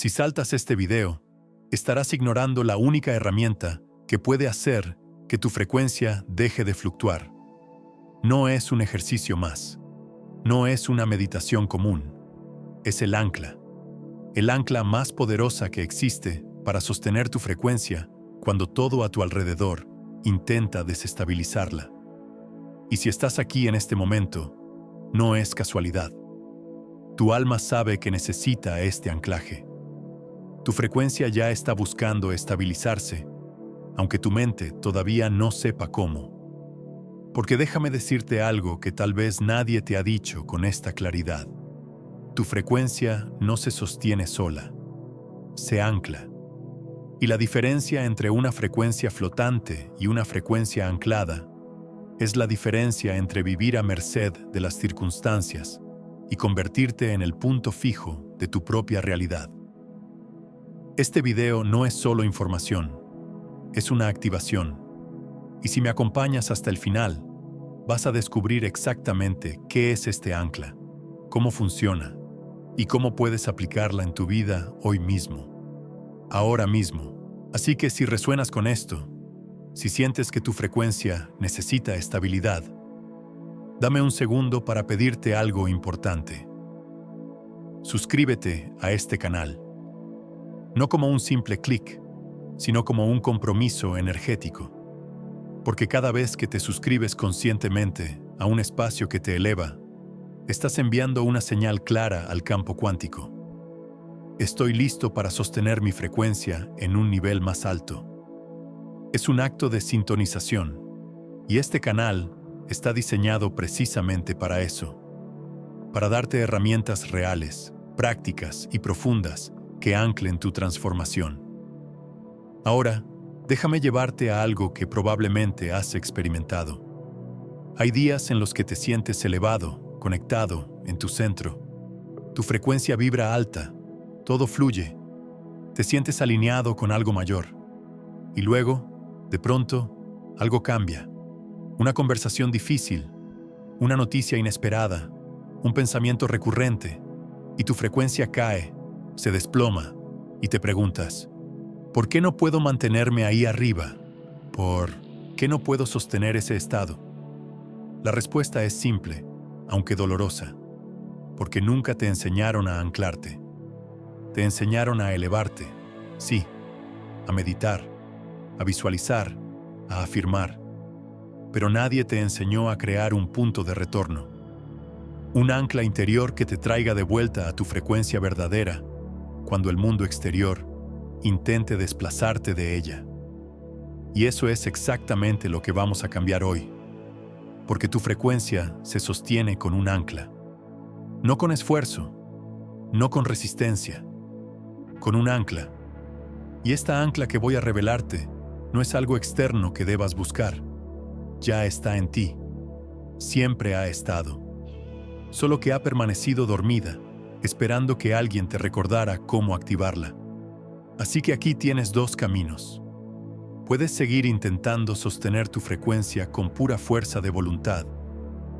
Si saltas este video, estarás ignorando la única herramienta que puede hacer que tu frecuencia deje de fluctuar. No es un ejercicio más. No es una meditación común. Es el ancla más poderosa que existe para sostener tu frecuencia cuando todo a tu alrededor intenta desestabilizarla. Y si estás aquí en este momento, no es casualidad. Tu alma sabe que necesita este anclaje. Tu frecuencia ya está buscando estabilizarse, aunque tu mente todavía no sepa cómo. Porque déjame decirte algo que tal vez nadie te ha dicho con esta claridad. Tu frecuencia no se sostiene sola, se ancla. Y la diferencia entre una frecuencia flotante y una frecuencia anclada es la diferencia entre vivir a merced de las circunstancias y convertirte en el punto fijo de tu propia realidad. Este video no es solo información, es una activación. Y si me acompañas hasta el final, vas a descubrir exactamente qué es este ancla, cómo funciona y cómo puedes aplicarla en tu vida hoy mismo, ahora mismo. Así que si resuenas con esto, si sientes que tu frecuencia necesita estabilidad, dame un segundo para pedirte algo importante. Suscríbete a este canal. No como un simple clic, sino como un compromiso energético. Porque cada vez que te suscribes conscientemente a un espacio que te eleva, estás enviando una señal clara al campo cuántico. Estoy listo para sostener mi frecuencia en un nivel más alto. Es un acto de sintonización, y este canal está diseñado precisamente para eso, para darte herramientas reales, prácticas y profundas que anclen tu transformación. Ahora, déjame llevarte a algo que probablemente has experimentado. Hay días en los que te sientes elevado, conectado, en tu centro. Tu frecuencia vibra alta, todo fluye, te sientes alineado con algo mayor. Y luego, de pronto, algo cambia. Una conversación difícil, una noticia inesperada, un pensamiento recurrente, y tu frecuencia cae, se desploma, y te preguntas, ¿por qué no puedo mantenerme ahí arriba? ¿Por qué no puedo sostener ese estado? La respuesta es simple, aunque dolorosa, porque nunca te enseñaron a anclarte. Te enseñaron a elevarte, sí, a meditar, a visualizar, a afirmar. Pero nadie te enseñó a crear un punto de retorno. Un ancla interior que te traiga de vuelta a tu frecuencia verdadera cuando el mundo exterior intente desplazarte de ella. Y eso es exactamente lo que vamos a cambiar hoy. Porque tu frecuencia se sostiene con un ancla. No con esfuerzo, no con resistencia, con un ancla. Y esta ancla que voy a revelarte no es algo externo que debas buscar. Ya está en ti. Siempre ha estado. Solo que ha permanecido dormida, esperando que alguien te recordara cómo activarla. Así que aquí tienes dos caminos. Puedes seguir intentando sostener tu frecuencia con pura fuerza de voluntad,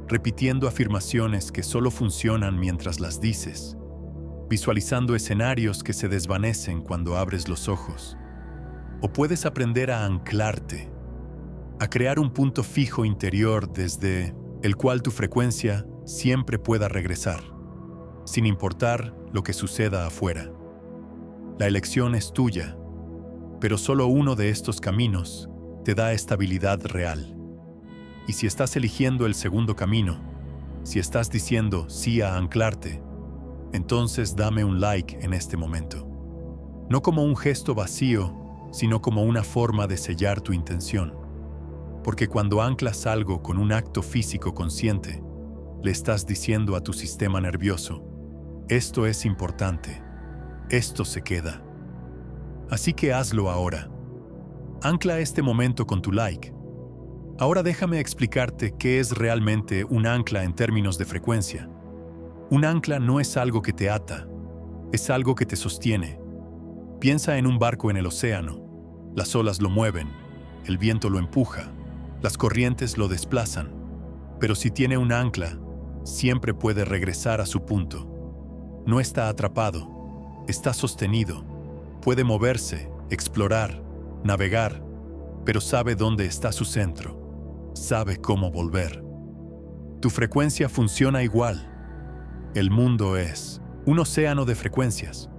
repitiendo afirmaciones que solo funcionan mientras las dices, visualizando escenarios que se desvanecen cuando abres los ojos. O puedes aprender a anclarte, a crear un punto fijo interior desde el cual tu frecuencia siempre pueda regresar, sin importar lo que suceda afuera. La elección es tuya, pero solo uno de estos caminos te da estabilidad real. Y si estás eligiendo el segundo camino, si estás diciendo sí a anclarte, entonces dame un like en este momento. No como un gesto vacío, sino como una forma de sellar tu intención. Porque cuando anclas algo con un acto físico consciente, le estás diciendo a tu sistema nervioso, esto es importante, esto se queda. Así que hazlo ahora. Ancla este momento con tu like. Ahora déjame explicarte qué es realmente un ancla en términos de frecuencia. Un ancla no es algo que te ata, es algo que te sostiene. Piensa en un barco en el océano. Las olas lo mueven, el viento lo empuja, las corrientes lo desplazan. Pero si tiene un ancla, siempre puede regresar a su punto. No está atrapado, Está sostenido, puede moverse, explorar, navegar, pero sabe dónde está su centro, sabe cómo volver. Tu frecuencia funciona igual. El mundo es un océano de frecuencias,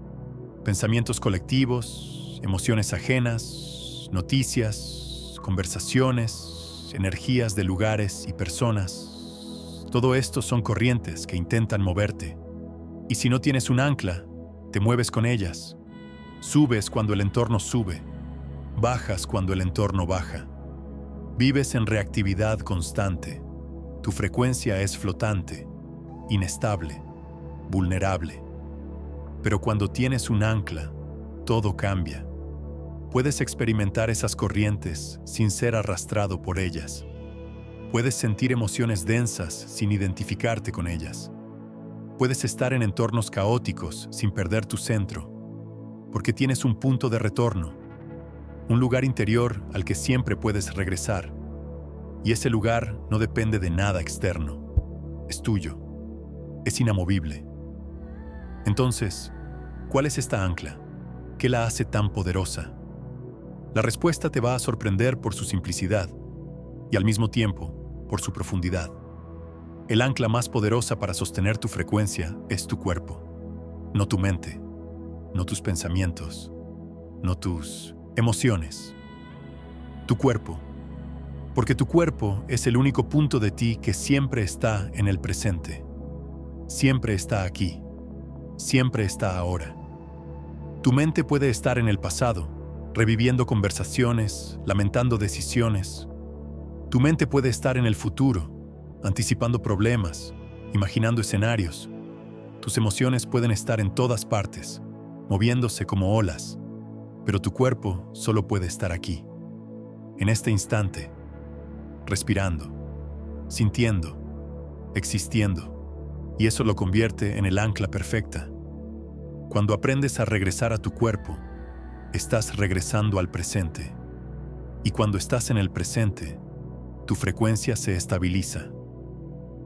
pensamientos colectivos, emociones ajenas, noticias, conversaciones, energías de lugares y personas. Todo esto son corrientes que intentan moverte. Y si no tienes un ancla, te mueves con ellas. Subes cuando el entorno sube. Bajas cuando el entorno baja. Vives en reactividad constante. Tu frecuencia es flotante, inestable, vulnerable. Pero cuando tienes un ancla, todo cambia. Puedes experimentar esas corrientes sin ser arrastrado por ellas. Puedes sentir emociones densas sin identificarte con ellas. Puedes estar en entornos caóticos sin perder tu centro, porque tienes un punto de retorno, un lugar interior al que siempre puedes regresar. Y ese lugar no depende de nada externo. Es tuyo. Es inamovible. Entonces, ¿cuál es esta ancla? ¿Qué la hace tan poderosa? La respuesta te va a sorprender por su simplicidad y al mismo tiempo por su profundidad. El ancla más poderosa para sostener tu frecuencia es tu cuerpo, no tu mente, no tus pensamientos, no tus emociones. Tu cuerpo. Porque tu cuerpo es el único punto de ti que siempre está en el presente. Siempre está aquí. Siempre está ahora. Tu mente puede estar en el pasado, reviviendo conversaciones, lamentando decisiones. Tu mente puede estar en el futuro, anticipando problemas, imaginando escenarios. Tus emociones pueden estar en todas partes, moviéndose como olas, pero tu cuerpo solo puede estar aquí, en este instante, respirando, sintiendo, existiendo, y eso lo convierte en el ancla perfecta. Cuando aprendes a regresar a tu cuerpo, estás regresando al presente. Y cuando estás en el presente, tu frecuencia se estabiliza.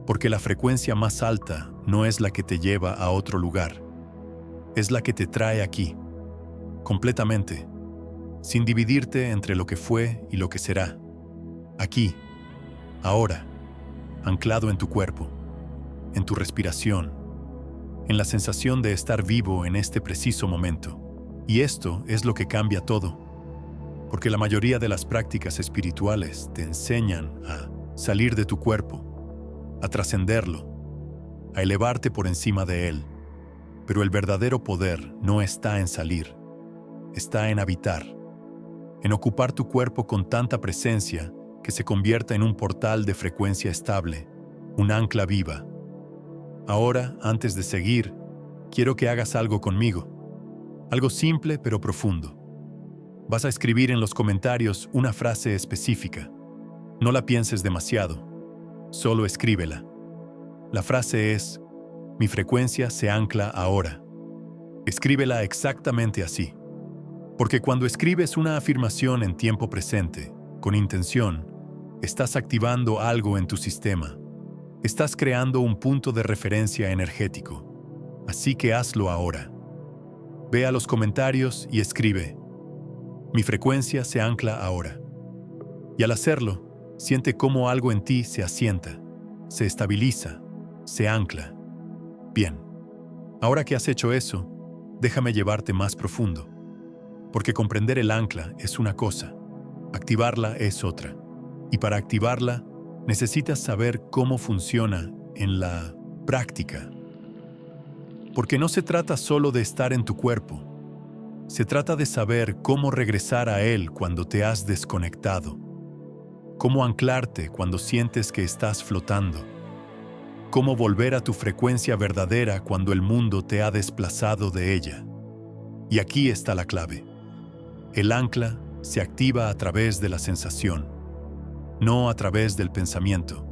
Porque la frecuencia más alta no es la que te lleva a otro lugar, es la que te trae aquí, completamente, sin dividirte entre lo que fue y lo que será. Aquí, ahora, anclado en tu cuerpo, en tu respiración, en la sensación de estar vivo en este preciso momento. Y esto es lo que cambia todo, porque la mayoría de las prácticas espirituales te enseñan a salir de tu cuerpo, a trascenderlo, a elevarte por encima de él. Pero el verdadero poder no está en salir, está en habitar, en ocupar tu cuerpo con tanta presencia que se convierta en un portal de frecuencia estable, un ancla viva. Ahora, antes de seguir, quiero que hagas algo conmigo. Algo simple pero profundo. Vas a escribir en los comentarios una frase específica. No la pienses demasiado. Solo escríbela. La frase es: mi frecuencia se ancla ahora. Escríbela exactamente así. Porque cuando escribes una afirmación en tiempo presente, con intención, estás activando algo en tu sistema. Estás creando un punto de referencia energético. Así que hazlo ahora. Ve a los comentarios y escribe: mi frecuencia se ancla ahora. Y al hacerlo, siente cómo algo en ti se asienta, se estabiliza, se ancla. Bien, ahora que has hecho eso, déjame llevarte más profundo. Porque comprender el ancla es una cosa, activarla es otra. Y para activarla, necesitas saber cómo funciona en la práctica. Porque no se trata solo de estar en tu cuerpo. Se trata de saber cómo regresar a él cuando te has desconectado. Cómo anclarte cuando sientes que estás flotando. Cómo volver a tu frecuencia verdadera cuando el mundo te ha desplazado de ella. Y aquí está la clave. El ancla se activa a través de la sensación, no a través del pensamiento.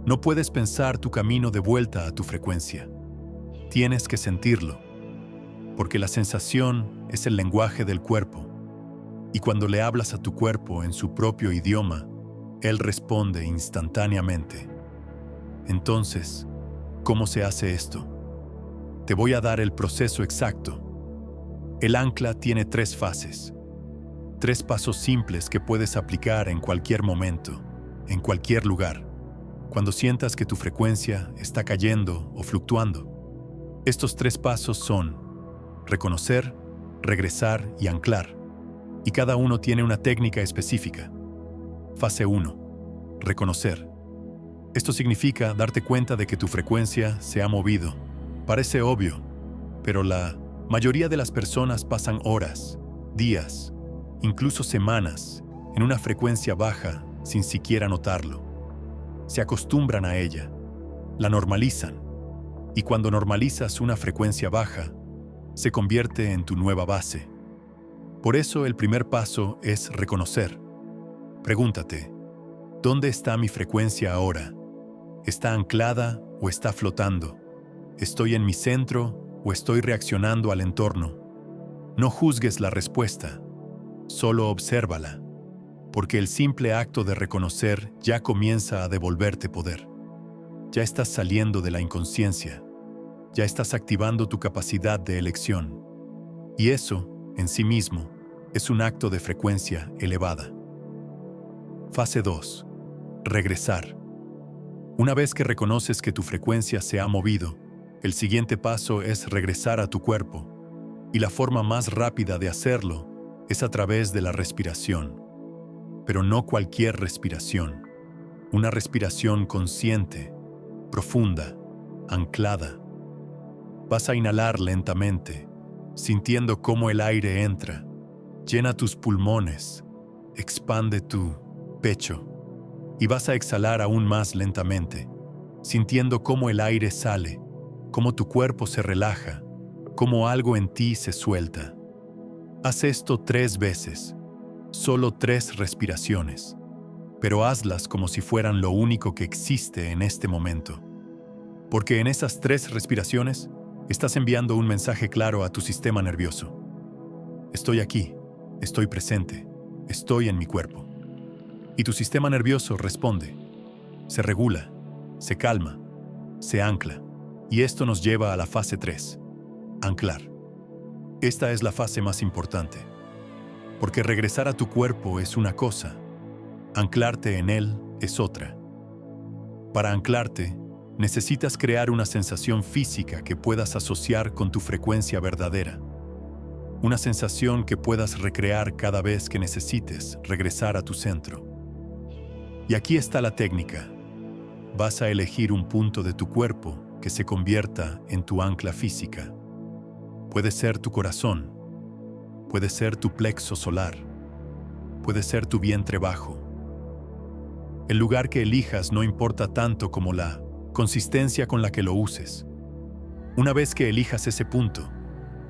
No puedes pensar tu camino de vuelta a tu frecuencia. Tienes que sentirlo, porque la sensación es el lenguaje del cuerpo, y cuando le hablas a tu cuerpo en su propio idioma, él responde instantáneamente. Entonces, ¿cómo se hace esto? Te voy a dar el proceso exacto, El ancla tiene 3 fases, 3 pasos simples que puedes aplicar en cualquier momento, en cualquier lugar, cuando sientas que tu frecuencia está cayendo o fluctuando. Estos 3 pasos son reconocer, regresar y anclar, y cada uno tiene una técnica específica. Fase 1. Reconocer. Esto significa darte cuenta de que tu frecuencia se ha movido. Parece obvio, pero la mayoría de las personas pasan horas, días, incluso semanas, en una frecuencia baja sin siquiera notarlo. Se acostumbran a ella, la normalizan, y cuando normalizas una frecuencia baja, se convierte en tu nueva base. Por eso el primer paso es reconocer. Pregúntate, ¿dónde está mi frecuencia ahora? ¿Está anclada o está flotando? ¿Estoy en mi centro o estoy reaccionando al entorno? No juzgues la respuesta, solo obsérvala, porque el simple acto de reconocer ya comienza a devolverte poder. Ya estás saliendo de la inconsciencia, ya estás activando tu capacidad de elección. Y eso, en sí mismo, es un acto de frecuencia elevada. Fase 2. Regresar. Una vez que reconoces que tu frecuencia se ha movido, el siguiente paso es regresar a tu cuerpo, y la forma más rápida de hacerlo es a través de la respiración. Pero no cualquier respiración, una respiración consciente, profunda, anclada. Vas a inhalar lentamente, sintiendo cómo el aire entra, llena tus pulmones, expande tu pecho, y vas a exhalar aún más lentamente, sintiendo cómo el aire sale, cómo tu cuerpo se relaja, cómo algo en ti se suelta. Haz esto 3 veces, solo 3 respiraciones, pero hazlas como si fueran lo único que existe en este momento. Porque en esas 3 respiraciones, estás enviando un mensaje claro a tu sistema nervioso. Estoy aquí, estoy presente, estoy en mi cuerpo. Y tu sistema nervioso responde, se regula, se calma, se ancla. Y esto nos lleva a la fase 3, anclar. Esta es la fase más importante, porque regresar a tu cuerpo es una cosa, anclarte en él es otra. Para anclarte, necesitas crear una sensación física que puedas asociar con tu frecuencia verdadera. Una sensación que puedas recrear cada vez que necesites regresar a tu centro. Y aquí está la técnica. Vas a elegir un punto de tu cuerpo que se convierta en tu ancla física. Puede ser tu corazón, puede ser tu plexo solar, puede ser tu vientre bajo. El lugar que elijas no importa tanto como la consistencia con la que lo uses. Una vez que elijas ese punto,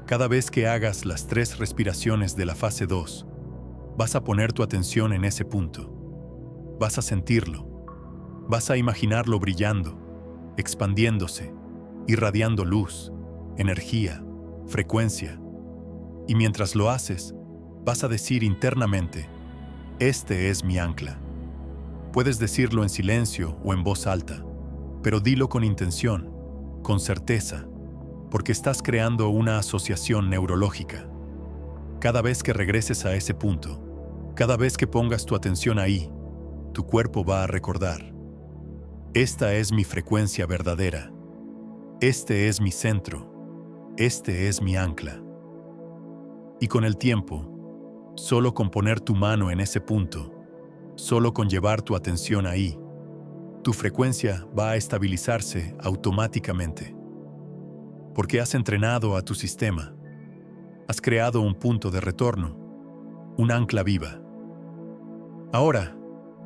cada vez que hagas las 3 respiraciones de la fase 2, vas a poner tu atención en ese punto. Vas a sentirlo. Vas a imaginarlo brillando, expandiéndose, irradiando luz, energía, frecuencia. Y mientras lo haces, vas a decir internamente, este es mi ancla. Puedes decirlo en silencio o en voz alta, pero dilo con intención, con certeza, porque estás creando una asociación neurológica. Cada vez que regreses a ese punto, cada vez que pongas tu atención ahí, tu cuerpo va a recordar. Esta es mi frecuencia verdadera. Este es mi centro. Este es mi ancla. Y con el tiempo, solo con poner tu mano en ese punto, solo con llevar tu atención ahí, tu frecuencia va a estabilizarse automáticamente. Porque has entrenado a tu sistema. Has creado un punto de retorno, un ancla viva. Ahora,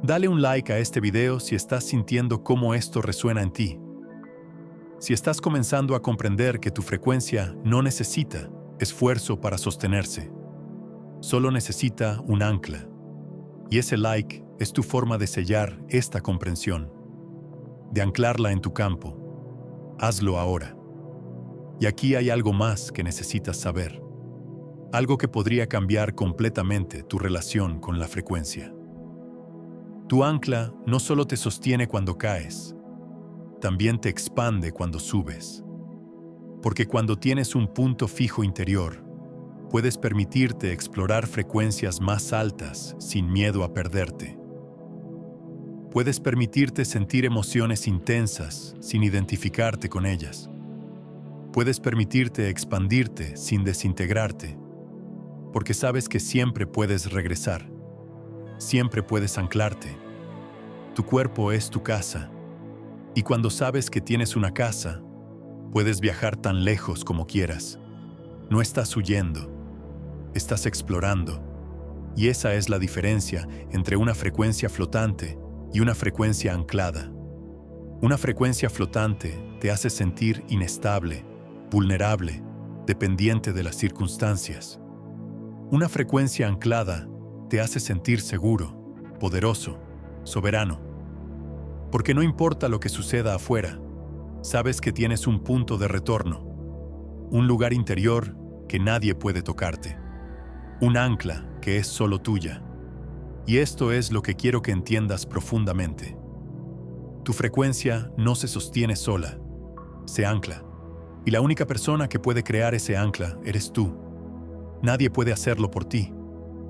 dale un like a este video si estás sintiendo cómo esto resuena en ti. Si estás comenzando a comprender que tu frecuencia no necesita esfuerzo para sostenerse, solo necesita un ancla. Y ese like es tu forma de sellar esta comprensión, de anclarla en tu campo. Hazlo ahora. Y aquí hay algo más que necesitas saber. Algo que podría cambiar completamente tu relación con la frecuencia. Tu ancla no solo te sostiene cuando caes, también te expande cuando subes. Porque cuando tienes un punto fijo interior, Puedes permitirte explorar frecuencias más altas sin miedo a perderte. Puedes permitirte sentir emociones intensas sin identificarte con ellas. Puedes permitirte expandirte sin desintegrarte, porque sabes que siempre puedes regresar, siempre puedes anclarte. Tu cuerpo es tu casa, y cuando sabes que tienes una casa, puedes viajar tan lejos como quieras. No estás huyendo, estás explorando, y esa es la diferencia entre una frecuencia flotante y una frecuencia anclada. Una frecuencia flotante te hace sentir inestable, vulnerable, dependiente de las circunstancias. Una frecuencia anclada te hace sentir seguro, poderoso, soberano. Porque no importa lo que suceda afuera, sabes que tienes un punto de retorno, un lugar interior que nadie puede tocarte, un ancla que es solo tuya. Y esto es lo que quiero que entiendas profundamente. Tu frecuencia no se sostiene sola, se ancla. Y la única persona que puede crear ese ancla eres tú. Nadie puede hacerlo por ti.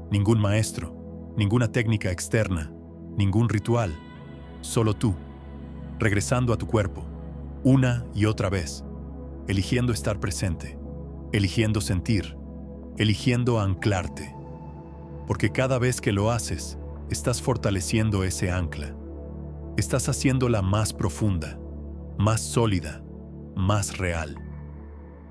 Ningún maestro, ninguna técnica externa, ningún ritual. Solo tú, regresando a tu cuerpo, una y otra vez, eligiendo estar presente, eligiendo sentir, eligiendo anclarte. Porque cada vez que lo haces, estás fortaleciendo ese ancla. Estás haciéndola más profunda, más sólida, más real.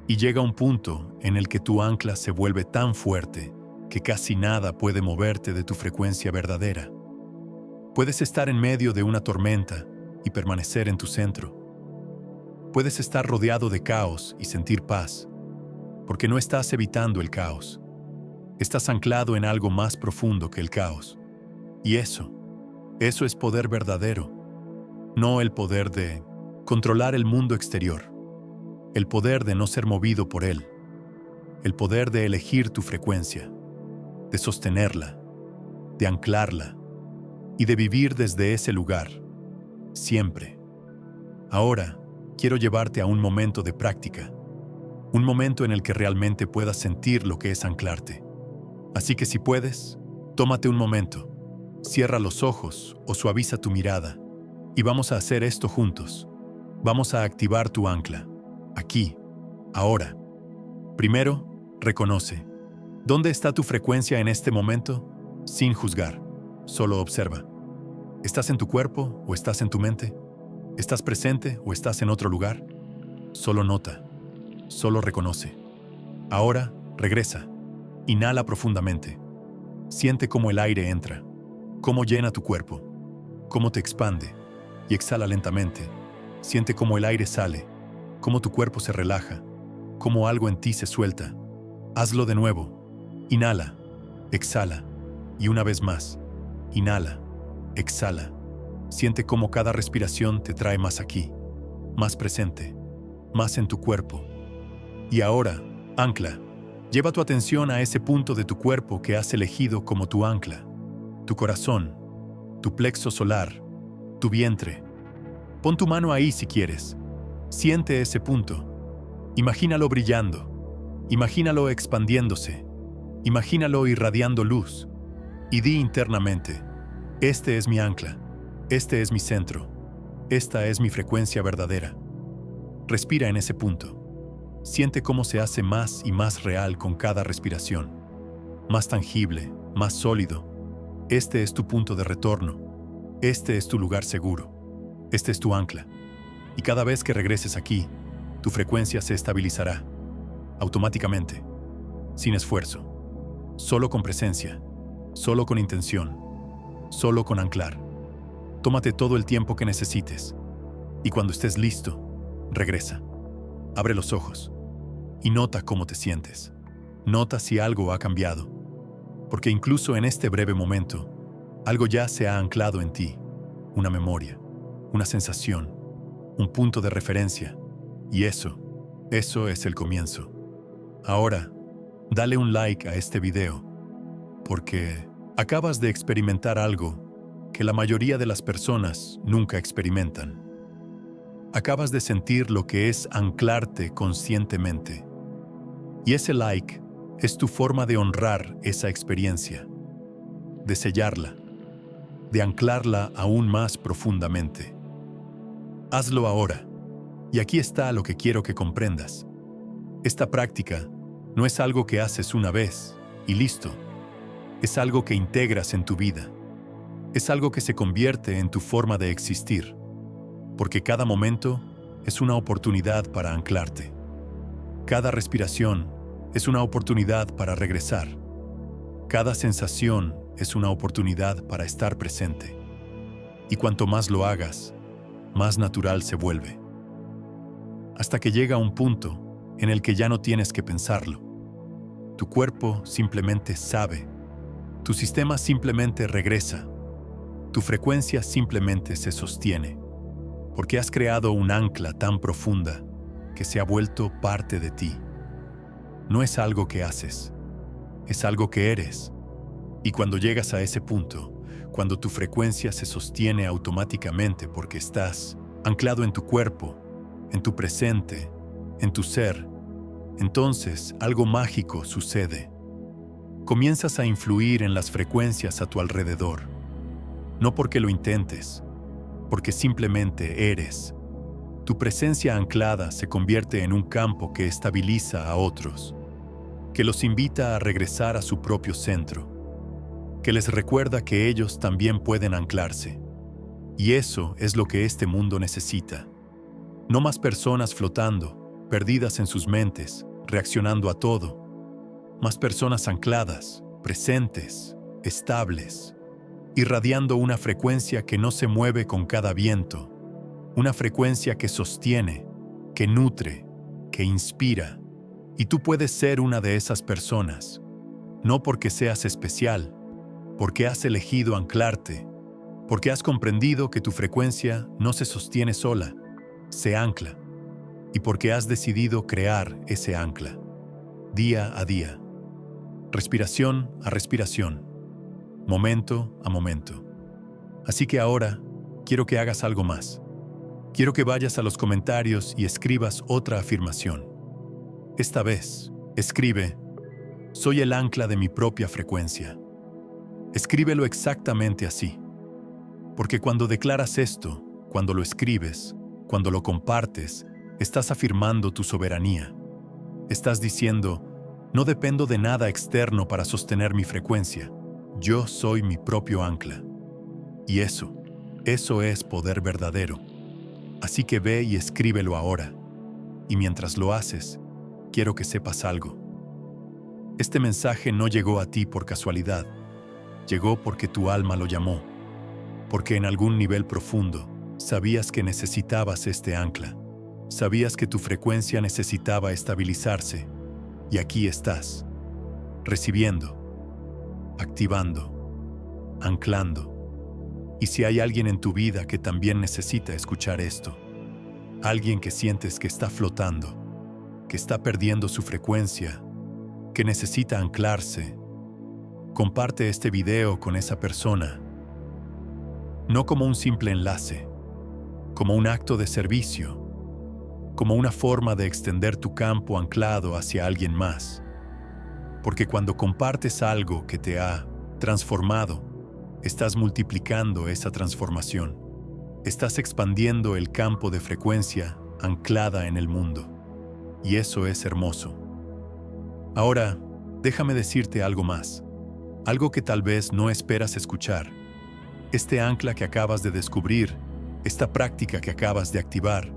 Y llega un punto en el que tu ancla se vuelve tan fuerte que casi nada puede moverte de tu frecuencia verdadera. Puedes estar en medio de una tormenta y permanecer en tu centro. Puedes estar rodeado de caos y sentir paz, porque no estás evitando el caos. Estás anclado en algo más profundo que el caos. Y eso es poder verdadero, no el poder de controlar el mundo exterior, el poder de no ser movido por él, el poder de elegir tu frecuencia, de sostenerla, de anclarla y de vivir desde ese lugar, siempre. Ahora, quiero llevarte a un momento de práctica, un momento en el que realmente puedas sentir lo que es anclarte. Así que si puedes, tómate un momento, cierra los ojos o suaviza tu mirada y vamos a hacer esto juntos. Vamos a activar tu ancla, aquí, ahora. Primero, reconoce. ¿Dónde está tu frecuencia en este momento? Sin juzgar, solo observa. ¿Estás en tu cuerpo o estás en tu mente? ¿Estás presente o estás en otro lugar? Solo nota, solo reconoce. Ahora, regresa. Inhala profundamente. Siente cómo el aire entra, cómo llena tu cuerpo, cómo te expande, y exhala lentamente. Siente cómo el aire sale, cómo tu cuerpo se relaja, cómo algo en ti se suelta. Hazlo de nuevo. Inhala, exhala, y una vez más. Inhala, exhala. Siente cómo cada respiración te trae más aquí, más presente, más en tu cuerpo. Y ahora, ancla. Lleva tu atención a ese punto de tu cuerpo que has elegido como tu ancla. Tu corazón, tu plexo solar, tu vientre. Pon tu mano ahí si quieres. Siente ese punto. Imagínalo brillando. Imagínalo expandiéndose. Imagínalo irradiando luz. Y di internamente: este es mi ancla. Este es mi centro. Esta es mi frecuencia verdadera. Respira en ese punto. Siente cómo se hace más y más real con cada respiración. Más tangible, más sólido. Este es tu punto de retorno. Este es tu lugar seguro. Este es tu ancla. Y cada vez que regreses aquí, tu frecuencia se estabilizará. Automáticamente. Sin esfuerzo. Solo con presencia. Solo con intención. Solo con anclar. Tómate todo el tiempo que necesites. Y cuando estés listo, regresa. Abre los ojos. Y nota cómo te sientes. Nota si algo ha cambiado. Porque incluso en este breve momento, algo ya se ha anclado en ti. Una memoria, una sensación, un punto de referencia. Y eso es el comienzo. Ahora, dale un like a este video, porque acabas de experimentar algo que la mayoría de las personas nunca experimentan. Acabas de sentir lo que es anclarte conscientemente. Y ese like Es tu forma de honrar esa experiencia, de sellarla, de anclarla aún más profundamente. Hazlo ahora, y aquí está lo que quiero que comprendas. Esta práctica no es algo que haces una vez y listo. Es algo que integras en tu vida. Es algo que se convierte en tu forma de existir, porque cada momento es una oportunidad para anclarte. Cada respiración es una oportunidad para regresar. Cada sensación es una oportunidad para estar presente. Y cuanto más lo hagas, más natural se vuelve. Hasta que llega un punto en el que ya no tienes que pensarlo. Tu cuerpo simplemente sabe. Tu sistema simplemente regresa. Tu frecuencia simplemente se sostiene. Porque has creado un ancla tan profunda que se ha vuelto parte de ti. No es algo que haces, es algo que eres. Y cuando llegas a ese punto, cuando tu frecuencia se sostiene automáticamente porque estás anclado en tu cuerpo, en tu presente, en tu ser, entonces algo mágico sucede. Comienzas a influir en las frecuencias a tu alrededor. No porque lo intentes, porque simplemente eres. Tu presencia anclada se convierte en un campo que estabiliza a otros, que los invita a regresar a su propio centro, que les recuerda que ellos también pueden anclarse. Y eso es lo que este mundo necesita. No más personas flotando, perdidas en sus mentes, reaccionando a todo. Más personas ancladas, presentes, estables, irradiando una frecuencia que no se mueve con cada viento, una frecuencia que sostiene, que nutre, que inspira. Y tú puedes ser una de esas personas, no porque seas especial, porque has elegido anclarte, porque has comprendido que tu frecuencia no se sostiene sola, se ancla, y porque has decidido crear ese ancla, día a día, respiración a respiración, momento a momento. Así que ahora quiero que hagas algo más. Quiero que vayas a los comentarios y escribas otra afirmación. Esta vez, escribe: soy el ancla de mi propia frecuencia. Escríbelo exactamente así. Porque cuando declaras esto, cuando lo escribes, cuando lo compartes, estás afirmando tu soberanía. Estás diciendo: no dependo de nada externo para sostener mi frecuencia. Yo soy mi propio ancla. Y eso es poder verdadero. Así que ve y escríbelo ahora. Y mientras lo haces, quiero que sepas algo. Este mensaje no llegó a ti por casualidad. Llegó porque tu alma lo llamó. Porque en algún nivel profundo, sabías que necesitabas este ancla. Sabías que tu frecuencia necesitaba estabilizarse. Y aquí estás, recibiendo, activando, anclando. Y si hay alguien en tu vida que también necesita escuchar esto, alguien que sientes que está flotando, que está perdiendo su frecuencia, que necesita anclarse, comparte este video con esa persona. No como un simple enlace, como un acto de servicio, como una forma de extender tu campo anclado hacia alguien más. Porque cuando compartes algo que te ha transformado, estás multiplicando esa transformación. Estás expandiendo el campo de frecuencia anclada en el mundo. Y eso es hermoso. Ahora, déjame decirte algo más. Algo que tal vez no esperas escuchar. Este ancla que acabas de descubrir, esta práctica que acabas de activar,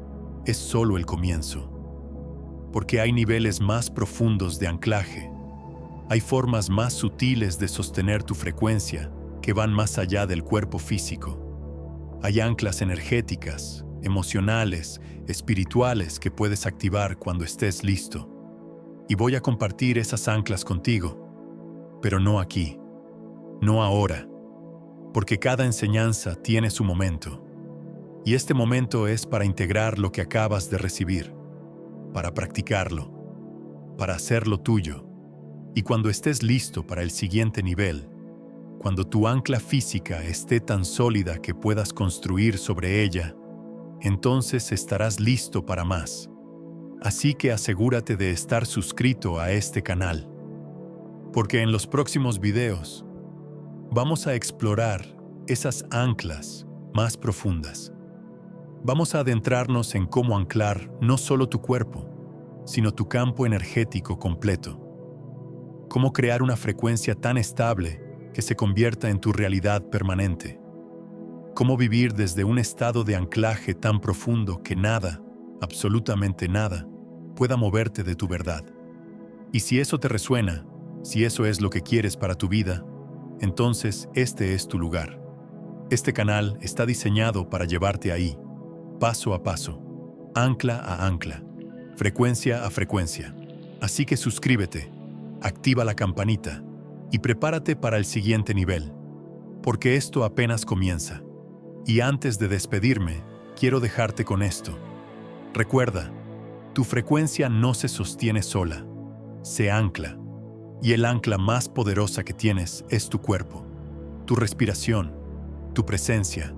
es solo el comienzo. Porque hay niveles más profundos de anclaje. Hay formas más sutiles de sostener tu frecuencia que van más allá del cuerpo físico. Hay anclas energéticas, emocionales, espirituales que puedes activar cuando estés listo. Y voy a compartir esas anclas contigo, pero no aquí, no ahora, porque cada enseñanza tiene su momento. Y este momento es para integrar lo que acabas de recibir, para practicarlo, para hacerlo tuyo. Y cuando estés listo para el siguiente nivel, cuando tu ancla física esté tan sólida que puedas construir sobre ella, entonces estarás listo para más. Así que asegúrate de estar suscrito a este canal. porque en los próximos videos vamos a explorar esas anclas más profundas. Vamos a adentrarnos en cómo anclar no solo tu cuerpo, sino tu campo energético completo. Cómo crear una frecuencia tan estable que se convierta en tu realidad permanente. Cómo vivir desde un estado de anclaje tan profundo que nada, absolutamente nada, pueda moverte de tu verdad. Y si eso te resuena, si eso es lo que quieres para tu vida, entonces este es tu lugar. Este canal está diseñado para llevarte ahí, paso a paso, ancla a ancla, frecuencia a frecuencia. Así que suscríbete, activa la campanita y prepárate para el siguiente nivel, porque esto apenas comienza. Y antes de despedirme, quiero dejarte con esto. Recuerda, tu frecuencia no se sostiene sola, se ancla. Y el ancla más poderosa que tienes es tu cuerpo, tu respiración, tu presencia,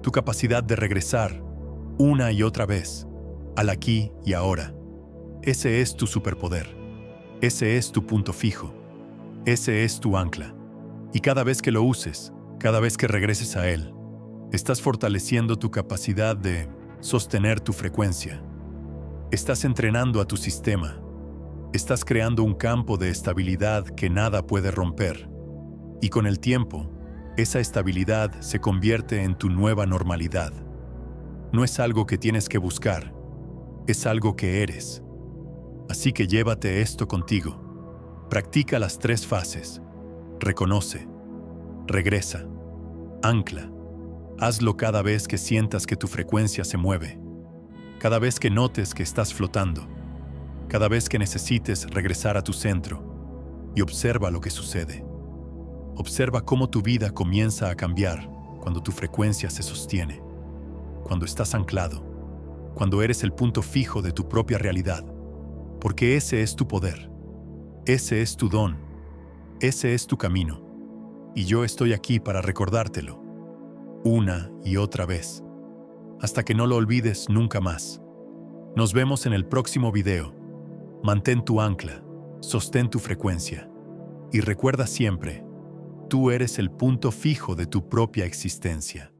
tu capacidad de regresar una y otra vez al aquí y ahora. Ese es tu superpoder. Ese es tu punto fijo. Ese es tu ancla. Y cada vez que lo uses, cada vez que regreses a él, estás fortaleciendo tu capacidad de sostener tu frecuencia. Estás entrenando a tu sistema. Estás creando un campo de estabilidad que nada puede romper. Y con el tiempo, esa estabilidad se convierte en tu nueva normalidad. No es algo que tienes que buscar, es algo que eres. Así que llévate esto contigo. Practica las 3 fases. Reconoce, regresa, ancla. Hazlo cada vez que sientas que tu frecuencia se mueve. Cada vez que notes que estás flotando. Cada vez que necesites regresar a tu centro. Y observa lo que sucede. Observa cómo tu vida comienza a cambiar cuando tu frecuencia se sostiene. Cuando estás anclado. Cuando eres el punto fijo de tu propia realidad. Porque ese es tu poder. Ese es tu don. Ese es tu camino. Y yo estoy aquí para recordártelo. Una y otra vez. Hasta que no lo olvides nunca más. Nos vemos en el próximo video. Mantén tu ancla. Sostén tu frecuencia. Y recuerda siempre, tú eres el punto fijo de tu propia existencia.